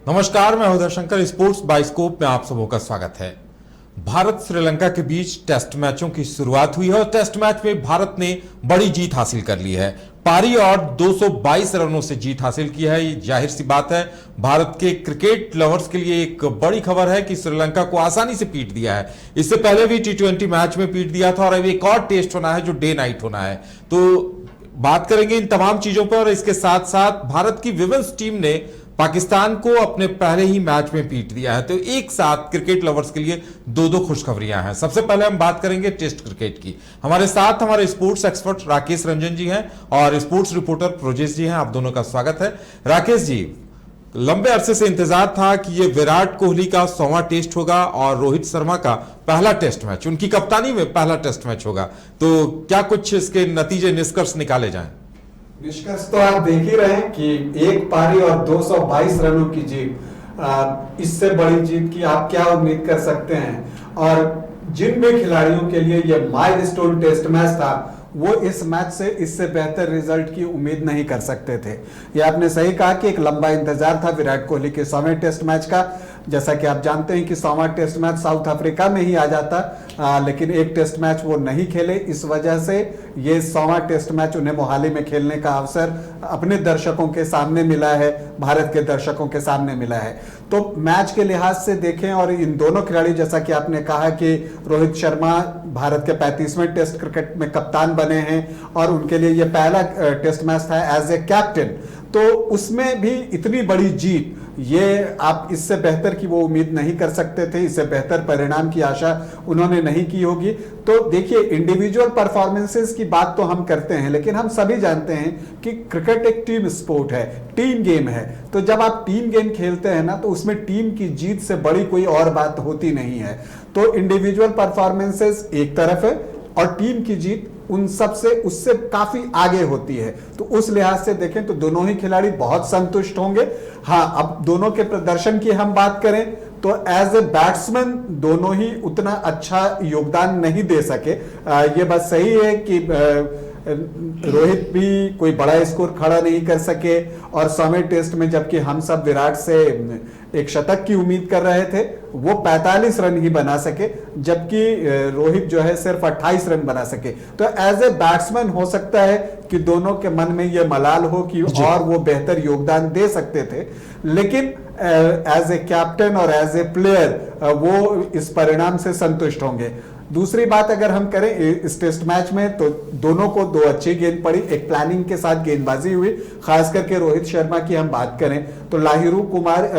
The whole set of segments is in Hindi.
नमस्कार, मैं उदय शंकर। स्पोर्ट्स बाइस्कोप में आप सबों का स्वागत है। भारत श्रीलंका के बीच टेस्ट मैचों की शुरुआत हुई है और टेस्ट मैच में भारत ने बड़ी जीत हासिल कर ली है। पारी और 222 रनों से जीत हासिल की है। ये जाहिर सी बात है, भारत के क्रिकेट लवर्स के लिए एक बड़ी खबर है कि श्रीलंका को आसानी से पीट दिया है। इससे पहले भी T20 मैच में पीट दिया था और अब एक और टेस्ट होना है जो डे नाइट होना है। तो बात करेंगे इन तमाम चीजों पर। और इसके साथ साथ भारत की विमेंस टीम ने पाकिस्तान को अपने पहले ही मैच में पीट दिया है। तो एक साथ क्रिकेट लवर्स के लिए दो खुशखबरियां हैं। सबसे पहले हम बात करेंगे टेस्ट क्रिकेट की। हमारे साथ हमारे स्पोर्ट्स एक्सपर्ट राकेश रंजन जी हैं और स्पोर्ट्स रिपोर्टर प्रोजेश जी हैं। आप दोनों का स्वागत है। राकेश जी, लंबे अरसे से इंतजार था कि ये विराट कोहली का 100वां टेस्ट होगा और रोहित शर्मा का पहला टेस्ट मैच, उनकी कप्तानी में पहला टेस्ट मैच होगा। तो क्या कुछ इसके नतीजे निष्कर्ष निकाले जाएं? निष्कर्ष तो आप देख ही रहे हैं कि एक पारी और 222 रनों की जीत, इससे बड़ी जीत की आप क्या उम्मीद कर सकते हैं। और जिन भी खिलाड़ियों के लिए यह माइलस्टोन टेस्ट मैच था, वो इस मैच से इससे बेहतर रिजल्ट की उम्मीद नहीं कर सकते थे। ये आपने सही कहा कि एक लंबा इंतजार था विराट कोहली के 100वें टेस्ट मैच का। जैसा कि आप जानते हैं कि 100वां टेस्ट मैच साउथ अफ्रीका में ही आ जाता, लेकिन एक टेस्ट मैच वो नहीं खेले। इस वजह से ये 100वां टेस्ट मैच उन्हें मोहाली में खेलने का अवसर अपने दर्शकों के सामने मिला है, भारत के दर्शकों के सामने मिला है। तो मैच के लिहाज से देखें और इन दोनों खिलाड़ी, जैसा कि आपने कहा कि रोहित शर्मा भारत के 35वें टेस्ट क्रिकेट में कप्तान बने हैं और उनके लिए यह पहला टेस्ट मैच था एज ए कैप्टन, तो उसमें भी इतनी बड़ी जीत, ये आप इससे बेहतर की वो उम्मीद नहीं कर सकते थे। इससे बेहतर परिणाम की आशा उन्होंने नहीं की होगी। तो देखिए, इंडिविजुअल परफॉर्मेंसेस की बात तो हम करते हैं, लेकिन हम सभी जानते हैं कि क्रिकेट एक टीम स्पोर्ट है, टीम गेम है। तो जब आप टीम गेम खेलते हैं ना, तो उसमें टीम की जीत से बड़ी कोई और बात होती नहीं है। तो इंडिविजुअल परफॉर्मेंसेस एक तरफ है और टीम की जीत उन सब से, उससे काफी आगे होती है। तो उस लिहाज से देखें तो दोनों ही खिलाड़ी बहुत संतुष्ट होंगे। हाँ, अब दोनों के प्रदर्शन की हम बात करें तो एज ए बैट्समैन दोनों ही उतना अच्छा योगदान नहीं दे सके। ये बात सही है कि रोहित भी कोई बड़ा स्कोर खड़ा नहीं कर सके और 100वें टेस्ट में जबकि हम सब विराट से एक शतक की उम्मीद कर रहे थे, वो 45 रन ही बना सके, जबकि रोहित जो है सिर्फ 28 रन बना सके। तो एज ए बैट्समैन हो सकता है कि दोनों के मन में ये मलाल हो कि और वो बेहतर योगदान दे सकते थे, लेकिन एज ए कैप्टन और एज ए प्लेयर वो इस परिणाम से संतुष्ट होंगे। दूसरी बात अगर हम करें इस टेस्ट मैच में, तो दोनों को दो अच्छी गेंद पड़ी, एक प्लानिंग के साथ गेंदबाजी हुई। खास करके रोहित शर्मा की हम बात करें तो लाहिरू कुमार,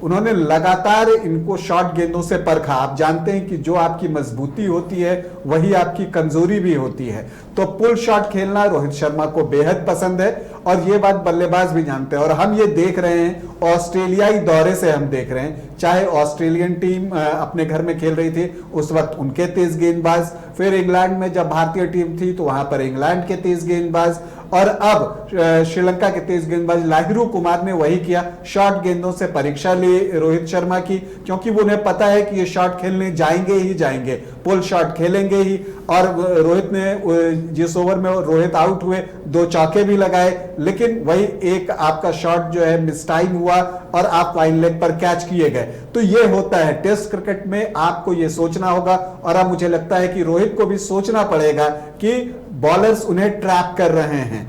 उन्होंने लगातार इनको शॉर्ट गेंदों से परखा। आप जानते हैं कि जो आपकी मजबूती होती है वही आपकी कमजोरी भी होती है। तो पुल शॉट खेलना रोहित शर्मा को बेहद पसंद है और ये बात बल्लेबाज भी जानते हैं। और हम ये देख रहे हैं, ऑस्ट्रेलियाई दौरे से हम देख रहे हैं, चाहे ऑस्ट्रेलियन टीम अपने घर में खेल रही थी उस वक्त उनके तेज गेंदबाज, फिर इंग्लैंड में जब भारतीय टीम थी तो वहां पर इंग्लैंड के तेज गेंदबाज, और अब श्रीलंका के तेज गेंदबाज लाहिरू कुमार ने वही किया। शॉर्ट गेंदों से परीक्षा ली रोहित शर्मा की, क्योंकि उन्हें पता है कि ये शॉट खेलने जाएंगे ही जाएंगे, पुल शॉट खेलेंगे ही। और रोहित ने, जिस ओवर में रोहित आउट हुए, 2 चौके भी लगाए, लेकिन वही एक आपका शॉट जो है मिस टाइम हुआ और आप वाइन लेग पर कैच किए गए। तो ये होता है टेस्ट क्रिकेट में, आपको ये सोचना होगा। और अब मुझे लगता है कि रोहित को भी सोचना पड़ेगा कि बॉलर्स उन्हें ट्रैप कर रहे हैं,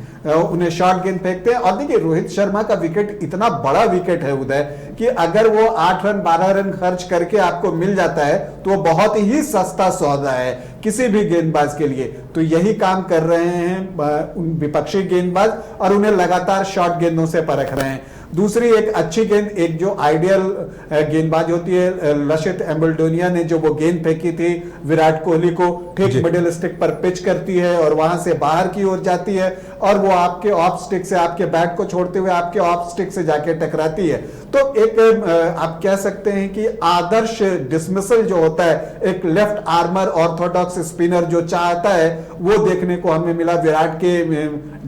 उन्हें शॉर्ट गेंद फेंकते हैं। और देखिए, रोहित शर्मा का विकेट इतना बड़ा विकेट है उदय, कि अगर वो 8 रन 12 रन खर्च करके आपको मिल जाता है तो वो बहुत ही सस्ता सौदा है किसी भी गेंदबाज के लिए। तो यही काम कर रहे हैं विपक्षी गेंदबाज और उन्हें लगातार शॉर्ट गेंदों से परख रहे हैं। दूसरी एक अच्छी गेंद, एक जो आइडियल गेंदबाज होती है, लसित एम्बल्डोनिया ने जो वो गेंद फेंकी थी विराट कोहली को, ठीक मिडिल स्टिक पर पिच करती है और वहां से बाहर की ओर जाती है और वो आपके ऑफ स्टिक से, आपके बैट को छोड़ते हुए आपके ऑफ स्टिक से जाके टकराती है। तो एक आप कह सकते हैं कि आदर्श डिसमिसल जो होता है, एक लेफ्ट आर्मर ऑर्थोडॉक्स स्पिनर जो चाहता है, वो देखने को हमें मिला विराट के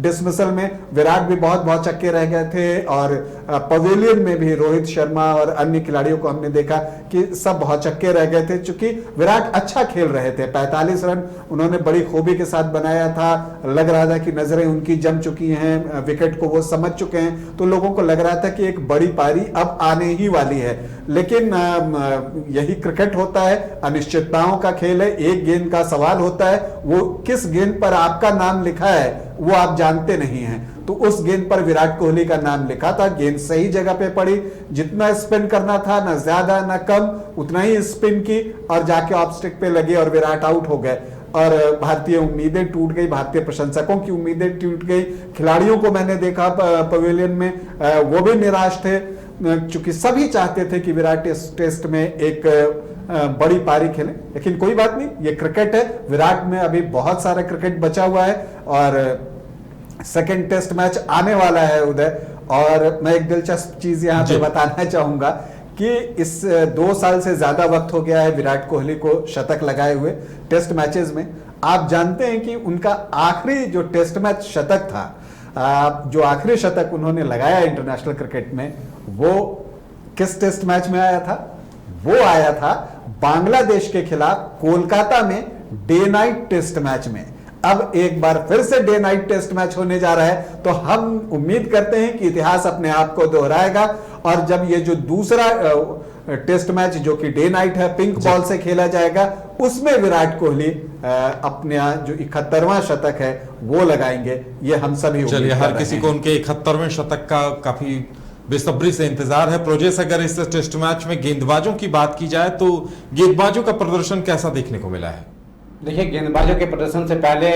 डिसमिसल में। विराट भी बहुत बहुत छक्के रह गए थे और पवेलियन में भी रोहित शर्मा और अन्य खिलाड़ियों को हमने देखा कि सब बहुत चक्के रह गए थे, चूंकि विराट अच्छा खेल रहे थे। 45 रन उन्होंने बड़ी खूबी के साथ बनाया था, लग रहा था कि नजरें उनकी जम चुकी हैं, विकेट को वो समझ चुके हैं, तो लोगों को लग रहा था कि एक बड़ी पारी अब आने ही वाली है। लेकिन यही क्रिकेट होता है, अनिश्चितताओं का खेल है, एक गेंद का सवाल होता है, वो किस गेंद पर आपका नाम लिखा है वो आप जानते नहीं हैं। तो उस गेंद पर विराट कोहली का नाम लिखा था, गेंद सही जगह पे पड़ी, जितना स्पिन करना था, ना ज्यादा ना कम, उतना ही स्पिन की और जाके ऑफ स्टिक पे लगे और विराट आउट हो गए। और भारतीय उम्मीदें टूट गई, भारतीय प्रशंसकों की उम्मीदें टूट गई, खिलाड़ियों को मैंने देखा पवेलियन में, वो भी निराश थे, क्योंकि सभी चाहते थे कि विराट इस टेस्ट में एक बड़ी पारी खेले। लेकिन कोई बात नहीं, ये क्रिकेट है, विराट में अभी बहुत सारा क्रिकेट बचा हुआ है और सेकेंड टेस्ट मैच आने वाला है उदय। और मैं एक दिलचस्प चीज यहाँ पे बताना चाहूंगा कि इस 2 साल से ज्यादा वक्त हो गया है विराट कोहली को शतक लगाए हुए टेस्ट मैचेस में। आप जानते हैं कि उनका आखिरी जो टेस्ट मैच शतक था, जो आखिरी शतक उन्होंने लगाया इंटरनेशनल क्रिकेट में, वो किस टेस्ट मैच में आया था? वो आया था बांग्लादेश के खिलाफ कोलकाता में डे नाइट टेस्ट मैच में। अब एक बार फिर से डे नाइट टेस्ट मैच होने जा रहा है, तो हम उम्मीद करते हैं कि इतिहास अपने आप को दोहराएगा। और जब ये जो दूसरा टेस्ट मैच जो कि डे नाइट है, पिंक बॉल से खेला जाएगा, उसमें विराट कोहली अपने जो 71वां शतक है वो लगाएंगे, ये हम सभी चलिए, हर किसी को उनके 71वें शतक का काफी बेसब्री से इंतजार है। प्रोजेस, अगर इस टेस्ट मैच में गेंदबाजों की बात की जाए तो गेंदबाजों का प्रदर्शन कैसा देखने को मिला है? देखिए, गेंदबाजों के प्रदर्शन से पहले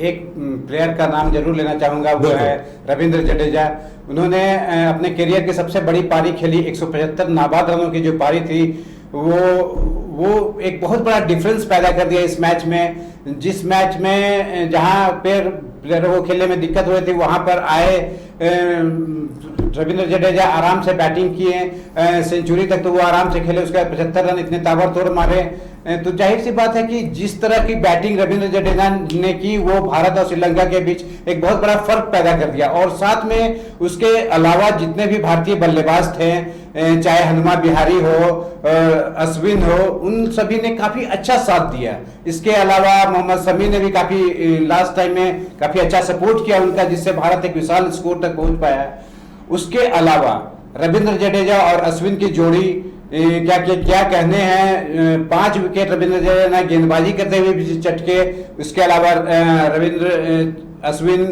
एक प्लेयर का नाम जरूर लेना चाहूंगा, वो है रविंद्र जडेजा। उन्होंने अपने करियर की सबसे बड़ी पारी खेली, 175 नाबाद रनों की जो पारी थी, वो एक बहुत बड़ा डिफरेंस पैदा कर दिया इस मैच में। जिस मैच में जहां प्लेयरों को खेलने में दिक्कत हो रही थी, वहां पर आए रविंद्र जडेजा, आराम से बैटिंग किए, सेंचुरी तक तो वो आराम से खेले, उसके बाद 75 रन इतने ताबड़तोड़ मारे। तो जाहिर सी बात है कि जिस तरह की बैटिंग रविंद्र जडेजा ने की, वो भारत और श्रीलंका के बीच एक बहुत बड़ा फर्क पैदा कर दिया। और साथ में उसके अलावा जितने भी भारतीय बल्लेबाज थे, चाहे हनुमा विहारी हो, अश्विन हो, उन सभी ने काफी अच्छा साथ दिया। इसके अलावा मोहम्मद शमी ने भी काफी लास्ट टाइम में काफी अच्छा सपोर्ट किया उनका, जिससे भारत एक विशाल स्कोर तक पहुंच पाया। उसके अलावा रविंद्र जडेजा और अश्विन की जोड़ी क्या कहने हैं, 5 विकेट रविंद्र जडेजा ने गेंदबाजी करते हुए भी चटके। उसके अलावा अश्विन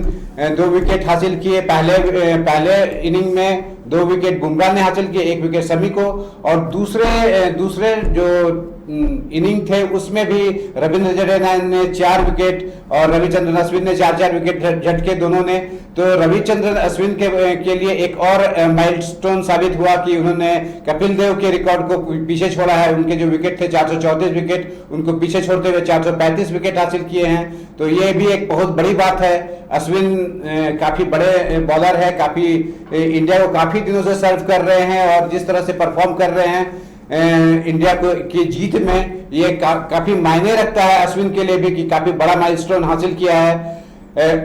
2 विकेट हासिल किए, पहले इनिंग में 2 विकेट बुमराह ने हासिल किए, 1 विकेट शमी को। और दूसरे जो इनिंग थे उसमें भी रविंद्र जडेजा ने 4 विकेट और रविचंद्रन अश्विन ने 4-4 विकेट झटके दोनों ने। तो रविचंद्रन अश्विन के लिए एक और माइलस्टोन साबित हुआ कि उन्होंने कपिल देव के रिकॉर्ड को पीछे छोड़ा है। उनके जो विकेट थे 434 विकेट, उनको पीछे छोड़ते हुए 435 विकेट हासिल किए हैं। तो ये भी एक बहुत बड़ी बात है। अश्विन काफी बड़े बॉलर है, काफी इंडिया को काफी दिनों से सर्व कर रहे हैं और जिस तरह से परफॉर्म कर रहे हैं इंडिया की जीत में, ये काफी मायने रखता है अश्विन के लिए भी कि काफी बड़ा माइलस्टोन हासिल किया है।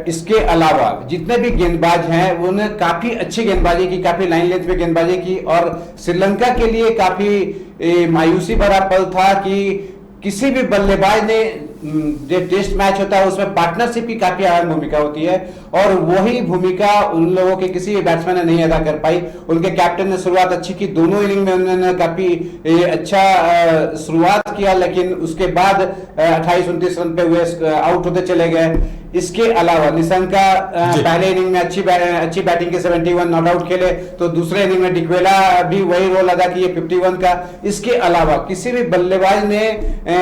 इसके अलावा जितने भी गेंदबाज हैं उन्होंने काफी अच्छी गेंदबाजी की, काफी लाइन लेंथ पे गेंदबाजी की। और श्रीलंका के लिए काफी मायूसी भरा पल था कि किसी भी बल्लेबाज ने, जो टेस्ट मैच होता है उसमें पार्टनरशिप की काफी अहम भूमिका होती है और वही भूमिका उन लोगों के किसी भी बैट्समैन ने नहीं अदा कर पाई। उनके कैप्टन ने शुरुआत अच्छी की, दोनों इनिंग में उन्होंने काफी अच्छा शुरुआत किया, लेकिन उसके बाद 28-29 रन पे हुए आउट होते चले गए। इसके अलावा निशंका पहले इनिंग में अच्छी बैटिंग के 71 नॉट आउट खेले, तो दूसरे इनिंग में डिक्वेला भी वही रोल अदा किए 51 का। इसके अलावा किसी भी बल्लेबाज ने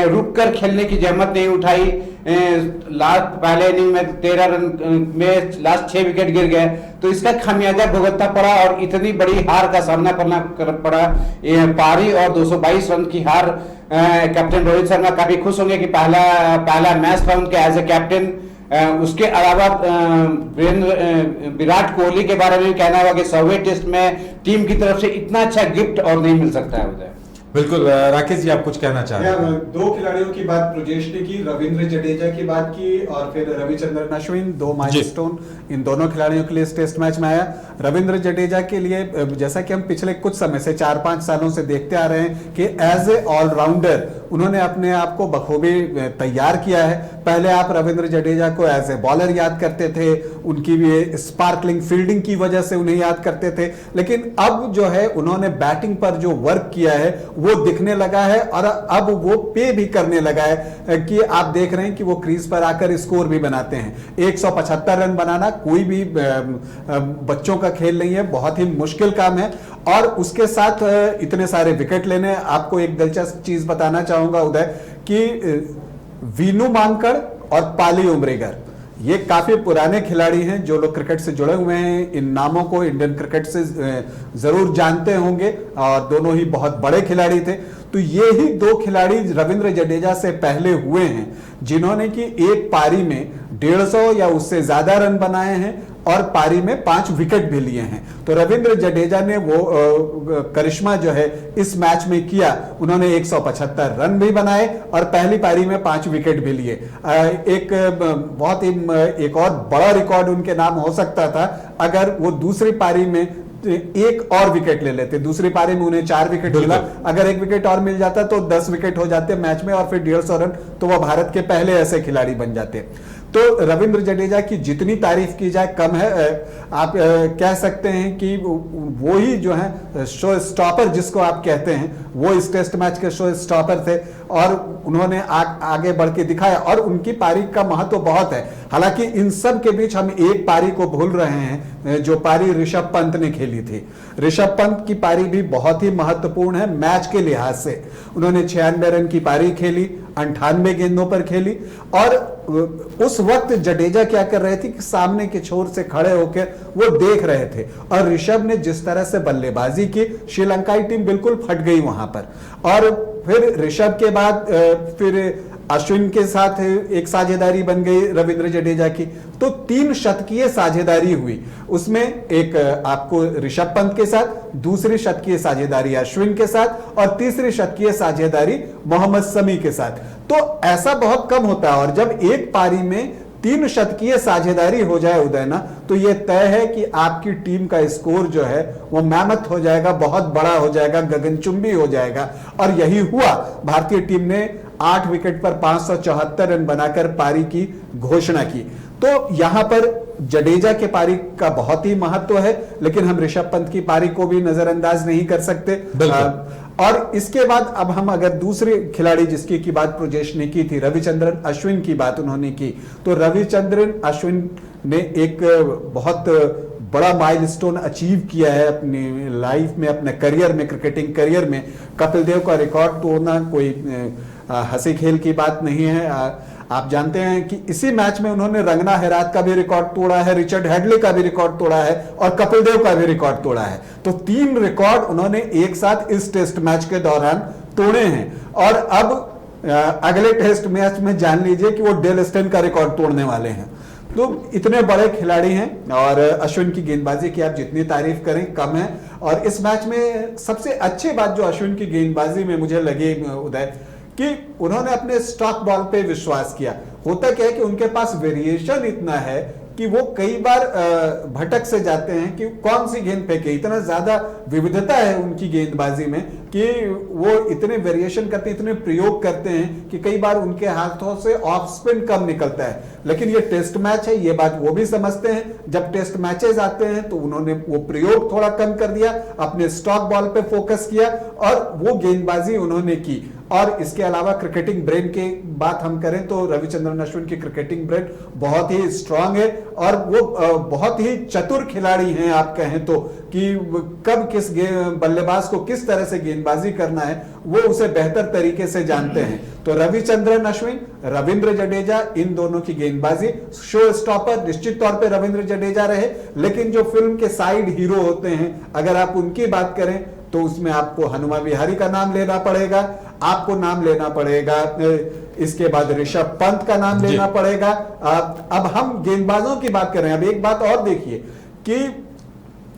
रुक कर खेलने की जहमत नहीं उठाई। पहले इनिंग में 13 रन में लास्ट 6 विकेट गिर गए, तो इसका खामियाजा भुगतना पड़ा और इतनी बड़ी हार का सामना करना पड़ा। पारी और 222 रन की हार। कैप्टन रोहित शर्मा काफी खुश होंगे कि पहला मैच था उनके एज ए कैप्टन। उसके अलावा विराट कोहली के बारे में कहना होगा कि 100वें टेस्ट में टीम की तरफ से इतना अच्छा गिफ्ट और नहीं मिल सकता है उधर। बिल्कुल राकेश जी, आप कुछ कहना चाह रहे हैं? दो खिलाड़ियों की बात ब्रजेश ने की, रविंद्र जडेजा की बात की और फिर रविचंद्रन अश्विन, दो माइलस्टोन इन दोनों खिलाड़ियों के लिए इस टेस्ट मैच में आया। रविंद्र जडेजा के लिए जैसा कि हम पिछले कुछ समय से 4-5 सालों से देखते आ रहे हैं कि एज ए ऑलराउंडर उन्होंने अपने आप को बखूबी तैयार किया है। पहले आप रविंद्र जडेजा को एज ए बॉलर याद करते थे, उनकी भी स्पार्कलिंग फील्डिंग की वजह से उन्हें याद करते थे, लेकिन अब जो है उन्होंने बैटिंग पर जो वर्क किया है वो दिखने लगा है और अब वो पे भी करने लगा है कि आप देख रहे हैं कि वो क्रीज पर आकर स्कोर भी बनाते हैं। 175 रन बनाना कोई भी बच्चों का खेल नहीं है, बहुत ही मुश्किल काम है और उसके साथ इतने सारे विकेट लेने। आपको एक दिलचस्प चीज बताना चाहूंगा उदय कि वीनू मांकड़ और पाली उमरीगर ये काफी पुराने खिलाड़ी हैं। जो लोग क्रिकेट से जुड़े हुए हैं इन नामों को इंडियन क्रिकेट से जरूर जानते होंगे और दोनों ही बहुत बड़े खिलाड़ी थे। तो ये ही दो खिलाड़ी रविंद्र जडेजा से पहले हुए हैं जिन्होंने कि एक पारी में 150 या उससे ज्यादा रन बनाए हैं और पारी में 5 विकेट भी लिए हैं। तो रविंद्र जडेजा ने वो करिश्मा जो है इस मैच में किया। उन्होंने 175 रन भी बनाए और पहली पारी में 5 विकेट भी लिए। एक बहुत ही एक और बड़ा रिकॉर्ड उनके नाम हो सकता था अगर वो दूसरी पारी में एक और विकेट ले लेते। दूसरी पारी में उन्हें 4 विकेट मिला, अगर एक विकेट और मिल जाता तो 10 विकेट हो जाते मैच में और फिर 150 रन, तो वह भारत के पहले ऐसे खिलाड़ी बन जाते। तो रविंद्र जडेजा की जितनी तारीफ की जाए कम है। आप कह सकते हैं कि वो ही जो है शो स्टॉपर जिसको आप कहते हैं, वो इस टेस्ट मैच के शो स्टॉपर थे और उन्होंने आगे बढ़ के दिखाया और उनकी पारी का महत्व बहुत है। हालांकि इन सब के बीच हम एक पारी को भूल रहे हैं, जो पारी ऋषभ पंत ने खेली थी। ऋषभ पंत की पारी भी बहुत ही महत्वपूर्ण है मैच के लिहाज से। उन्होंने 96 रन की पारी खेली, 98 गेंदों पर खेली और उस वक्त जडेजा क्या कर रहे थे कि सामने के छोर से खड़े होकर वो देख रहे थे और ऋषभ ने जिस तरह से बल्लेबाजी की, श्रीलंकाई टीम बिल्कुल फट गई वहां पर। और फिर ऋषभ के बाद फिर अश्विन के साथ एक साझेदारी बन गई रविंद्र जडेजा की, तो 3 शतकीय साझेदारी हुई। उसमें एक आपको ऋषभ पंत के साथ, दूसरी शतकीय साझेदारी अश्विन के साथ और तीसरी शतकीय साझेदारी मोहम्मद शमी के साथ। तो ऐसा बहुत कम होता है और जब एक पारी में 3 शतकीय साझेदारी हो जाए उदय ना, तो यह तय है कि आपकी टीम का स्कोर जो है वो मैमथ हो जाएगा, बहुत बड़ा हो जाएगा, गगनचुंबी हो जाएगा। और यही हुआ। भारतीय टीम ने 8 विकेट पर 574 रन बनाकर पारी की घोषणा की। तो यहां पर जडेजा के पारी का बहुत ही महत्व है, लेकिन हम ऋषभ पंत की पारी को भी नजरअंदाज नहीं कर सकते। और इसके बाद अब हम अगर दूसरे खिलाड़ी जिसकी की बात ब्रजेश ने की थी, रविचंद्रन अश्विन की बात उन्होंने की, तो रविचंद्रन अश्विन ने एक बहुत बड़ा माइलस्टोन अचीव किया है अपनी लाइफ में, अपने करियर में, क्रिकेटिंग करियर में। कपिल देव का रिकॉर्ड तोड़ना कोई हंसी खेल की बात नहीं है। आप जानते हैं कि इसी मैच में उन्होंने रंगना हेरात का भी रिकॉर्ड तोड़ा है, रिचर्ड हेडली का भी रिकॉर्ड तोड़ा है और कपिल देव का भी रिकॉर्ड तोड़ा है। तो 3 रिकॉर्ड उन्होंने एक साथ इस टेस्ट मैच के दौरान तोड़े हैं। और अब अगले टेस्ट मैच में जान लीजिए कि वो डेल स्टेन का रिकॉर्ड तोड़ने वाले हैं। तो इतने बड़े खिलाड़ी हैं और अश्विन की गेंदबाजी की आप जितनी तारीफ करें कम है। और इस मैच में सबसे अच्छी बात जो अश्विन की गेंदबाजी में मुझे लगी उदय, कि उन्होंने अपने स्टॉक बॉल पे विश्वास किया। होता क्या है कि उनके पास वेरिएशन इतना है कि वो कई बार भटक से जाते हैं कि कौन सी गेंद फेंके। इतना ज्यादा विविधता है उनकी गेंदबाजी में कि वो इतने वेरिएशन करते हैं, इतने प्रयोग करते हैं कि कई बार उनके हाथों से ऑफ स्पिन कम निकलता है। लेकिन ये टेस्ट मैच है, ये बात वो भी समझते हैं। जब टेस्ट मैचेस आते हैं तो उन्होंने वो प्रयोग थोड़ा कम कर दिया, अपने स्टॉक बॉल पे फोकस किया और वो गेंदबाजी उन्होंने की। और इसके अलावा क्रिकेटिंग ब्रेन की बात हम करें तो रविचंद्रन अश्विन की क्रिकेटिंग ब्रेन बहुत ही स्ट्रांग है और वो बहुत ही चतुर खिलाड़ी हैं। आप कहें तो कि कब किस बल्लेबाज को किस तरह से गेंदबाजी करना है वो उसे बेहतर तरीके से जानते हैं। तो रविचंद्रन अश्विन, रविंद्र जडेजा, इन दोनों की गेंदबाजी शो स्टॉपर निश्चित तौर पे रविंद्र जडेजा रहे। लेकिन जो फिल्म के साइड हीरो होते हैं अगर आप उनकी बात करें तो उसमें आपको हनुमा विहारी का नाम लेना पड़ेगा, आपको नाम लेना पड़ेगा, इसके बाद ऋषभ पंत का नाम लेना पड़ेगा। अब हम गेंदबाजों की बात कर रहे हैं। अब एक बात और देखिए कि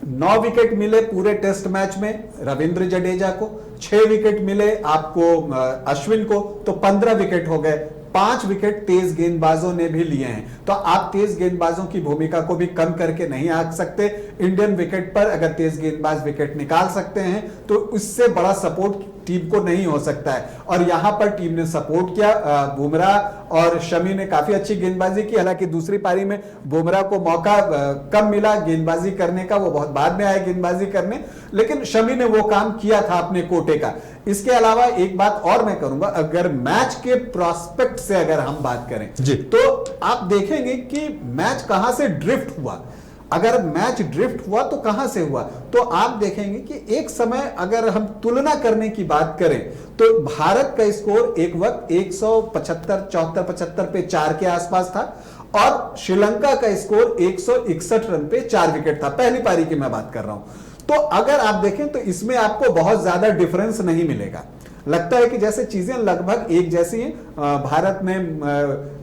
9 विकेट मिले पूरे टेस्ट मैच में रविंद्र जडेजा को, 6 विकेट मिले आपको अश्विन को, तो 15 विकेट हो गए। 5 विकेट तेज गेंदबाजों ने भी लिए हैं। तो आप तेज गेंदबाजों की भूमिका को भी कम करके नहीं आ सकते। इंडियन विकेट पर अगर तेज गेंदबाज विकेट निकाल सकते हैं तो इससे बड़ा सपोर्ट टीम को नहीं हो सकता है। और यहां पर टीम ने सपोर्ट किया। बुमराह और शमी ने काफी अच्छी गेंदबाजी की। हालांकि दूसरी पारी में बुमराह को मौका कम मिला गेंदबाजी करने का, वो बहुत बाद में आए गेंदबाजी करने, लेकिन शमी ने वो काम किया था अपने कोटे का। इसके अलावा एक बात और मैं करूंगा, अगर मैच के प्रोस्पेक्ट से अगर हम बात करें जी, तो आप देखेंगे कि मैच कहां से ड्रिफ्ट हुआ। अगर मैच ड्रिफ्ट हुआ तो कहां से हुआ, तो आप देखेंगे कि एक समय अगर हम तुलना करने की बात करें तो भारत का स्कोर एक वक्त 175 पे 4 के आसपास था और श्रीलंका का स्कोर 161 रन पे 4 विकेट था। पहली पारी की मैं बात कर रहा हूं। तो अगर आप देखें तो इसमें आपको बहुत ज्यादा डिफरेंस नहीं मिलेगा। लगता है कि जैसे चीजें लगभग एक जैसी हैं। भारत ने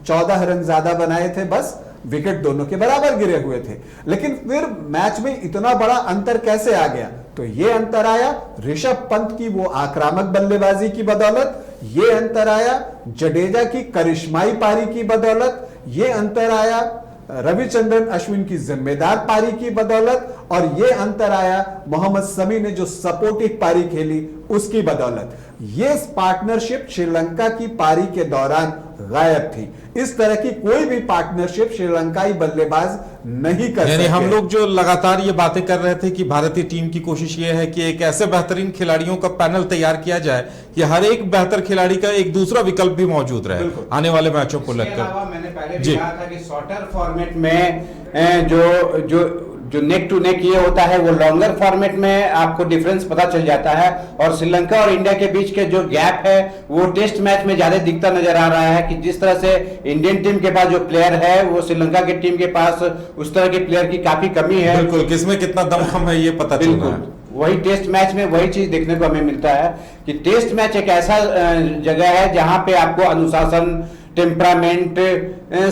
14 रन ज्यादा बनाए थे, बस विकेट दोनों के बराबर गिरे हुए थे। लेकिन फिर मैच में इतना बड़ा अंतर कैसे आ गया, तो ये अंतर आया ऋषभ पंत की वो आक्रामक बल्लेबाजी की बदौलत, ये अंतर आया जडेजा की करिश्माई पारी की बदौलत, ये अंतर आया रविचंद्रन अश्विन की जिम्मेदार पारी की बदौलत, और ये अंतर आया मोहम्मद शमी ने जो सपोर्टिव पारी खेली उसकी बदौलत। ये पार्टनरशिप श्रीलंका की पारी के दौरान गायब थी। इस तरह की कोई भी पार्टनरशिप श्रीलंकाई बल्लेबाज नहीं कर सकते। यानी हम लोग जो लगातार ये बातें कर रहे थे कि भारतीय टीम की कोशिश ये है कि एक ऐसे बेहतरीन खिलाड़ियों का पैनल तैयार किया जाए कि हर एक बेहतर खिलाड़ी का एक दूसरा विकल्प भी मौजूद रहे आने वाले मैचों को लेकर। मैंने पहले भी कहा था कि शॉर्टर फॉर्मेट में जो नेक टू नेक ये होता है, वो लॉन्गर फॉर्मेट में आपको डिफरेंस पता चल जाता है। और श्रीलंका और इंडिया के बीच के जो गैप है वो टेस्ट मैच में ज्यादा दिखता नजर आ रहा है कि जिस तरह से इंडियन टीम के पास जो प्लेयर है वो श्रीलंका की टीम के पास उस तरह के प्लेयर की काफी कमी है। बिल्कुल, किसमें कितना दमखम है ये पता चल रहा है। वही टेस्ट मैच में वही चीज देखने को हमें मिलता है कि टेस्ट मैच एक ऐसा जगह है जहां पे आपको अनुशासन, टेम्परामेंट,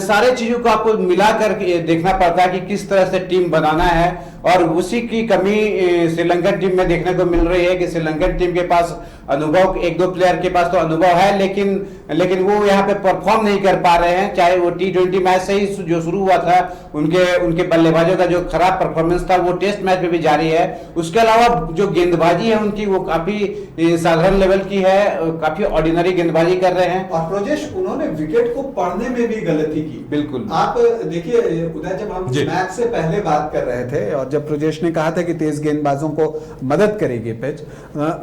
सारे चीजों को आपको मिलाकर देखना पड़ता है कि किस तरह से टीम बनाना है। और उसी की कमी श्रीलंकन टीम में देखने को मिल रही है कि श्रीलंकन टीम के पास अनुभव, एक दो प्लेयर के पास तो अनुभव है, लेकिन वो यहाँ पे परफॉर्म नहीं कर पा रहे हैं। चाहे वो T20 मैच से ही जो शुरू हुआ था, उनके बल्लेबाजों का जो खराब परफॉर्मेंस था वो टेस्ट मैच में भी जारी है। उसके अलावा जो गेंदबाजी है उनकी वो काफी साधारण लेवल की है, काफी ऑर्डिनरी गेंदबाजी कर रहे हैं। और प्रजेश, उन्होंने विकेट को पढ़ने में भी गलती की। बिल्कुल, आप देखिए उदय, जब हम मैच से पहले बात कर रहे थे और जब प्रजेश ने कहा था कि तेज गेंदबाजों को मदद करेगी पिच,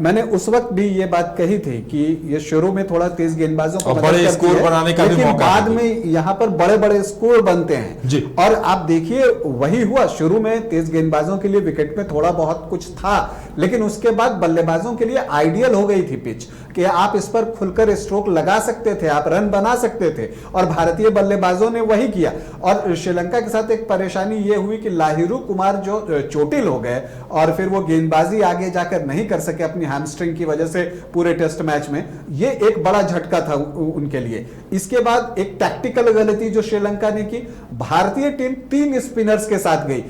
मैंने उस वक्त भी ये बात कही थी कि ये शुरू में थोड़ा तेज गेंदबाजों को बड़े स्कोर बनाने का भी मौका, बाद में यहाँ पर बड़े बड़े स्कोर बनते हैं जी। और आप देखिए वही हुआ। शुरू में तेज गेंदबाजों के लिए विकेट में थोड़ा बहुत कुछ था, लेकिन उसके बाद बल्लेबाजों के लिए आइडियल हो गई थी पिच कि आप इस पर खुलकर स्ट्रोक लगा सकते थे, आप रन बना सकते थे, और भारतीय बल्लेबाजों ने वही किया। और श्रीलंका के साथ एक परेशानी यह हुई कि लाहिरू कुमार जो चोटिल हो गए और फिर वो गेंदबाजी आगे जाकर नहीं कर सके अपनी हैमस्ट्रिंग की वजह से पूरे टेस्ट मैच में। ये एक बड़ा झटका था उनके लिए। इसके बाद एक टैक्टिकल गलती जो श्रीलंका ने की, भारतीय टीम 3 स्पिनर्स के साथ गई।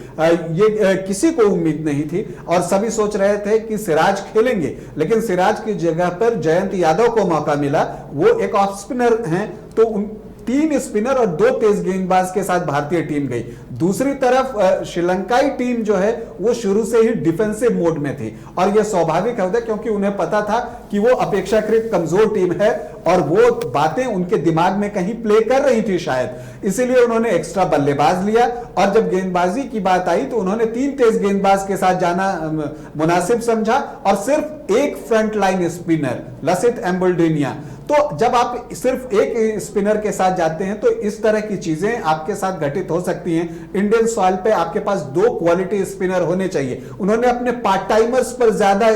ये किसी को उम्मीद नहीं थी और सभी सोच रहे थे कि सिराज खेलेंगे, लेकिन सिराज की जगह पर जयंत यादव को मौका मिला। वो एक ऑफ स्पिनर हैं, तो उन 3 स्पिनर और 2 तेज गेंदबाज के साथ भारतीय टीम गई। दूसरी तरफ श्रीलंकाई टीम जो है वो शुरू से ही डिफेंसिव मोड में थी और यह स्वाभाविक है क्योंकि उन्हें पता था कि वो अपेक्षाकृत कमजोर टीम है और वो बातें उनके दिमाग में कहीं प्ले कर रही थी शायद, इसीलिए उन्होंने एक्स्ट्रा बल्लेबाज लिया। और जब गेंदबाजी की बात आई तो उन्होंने 3 तेज गेंदबाज के साथ जाना मुनासिब समझा और सिर्फ एक फ्रंट लाइन स्पिनर लसित एम्बुल्डेनिया। तो जब आप सिर्फ एक स्पिनर के साथ जाते हैं तो इस तरह की चीजें आपके साथ घटित हो सकती हैं। इंडियन सॉइल पे आपके पास 2 क्वालिटी स्पिनर होने चाहिए। उन्होंने अपने पार्ट टाइमर्स पर ज्यादा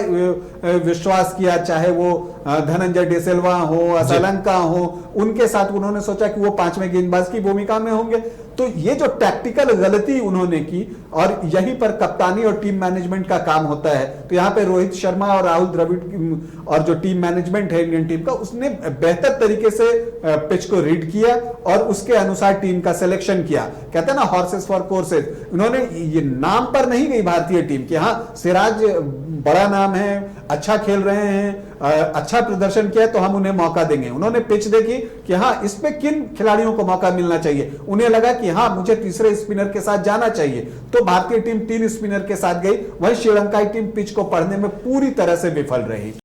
विश्वास किया, चाहे वो धनंजय डिसिल्वा हो, असलंका हो, उनके साथ उन्होंने सोचा कि वो 5वें गेंदबाज की भूमिका में होंगे। तो ये जो टैक्टिकल गलती उन्होंने की, और यहीं पर कप्तानी और टीम मैनेजमेंट का काम होता है। तो यहाँ पे रोहित शर्मा और राहुल द्रविड़ और जो टीम मैनेजमेंट है इंडियन टीम का, उसने बेहतर तरीके से पिच को रीड किया और उसके अनुसार टीम का सिलेक्शन किया। कहते हैं ना, हॉर्सेस फॉर कोर्सेज। उन्होंने ये नाम पर नहीं गई भारतीय टीम कि हाँ सिराज बड़ा नाम है, अच्छा खेल रहे हैं, अच्छा प्रदर्शन किया है तो हम उन्हें मौका देंगे। उन्होंने पिच देखी कि हाँ इस पे किन खिलाड़ियों को मौका मिलना चाहिए। उन्हें लगा कि हाँ मुझे तीसरे स्पिनर के साथ जाना चाहिए, तो भारतीय टीम 3 स्पिनर के साथ गई। वहीं श्रीलंकाई टीम पिच को पढ़ने में पूरी तरह से विफल रही।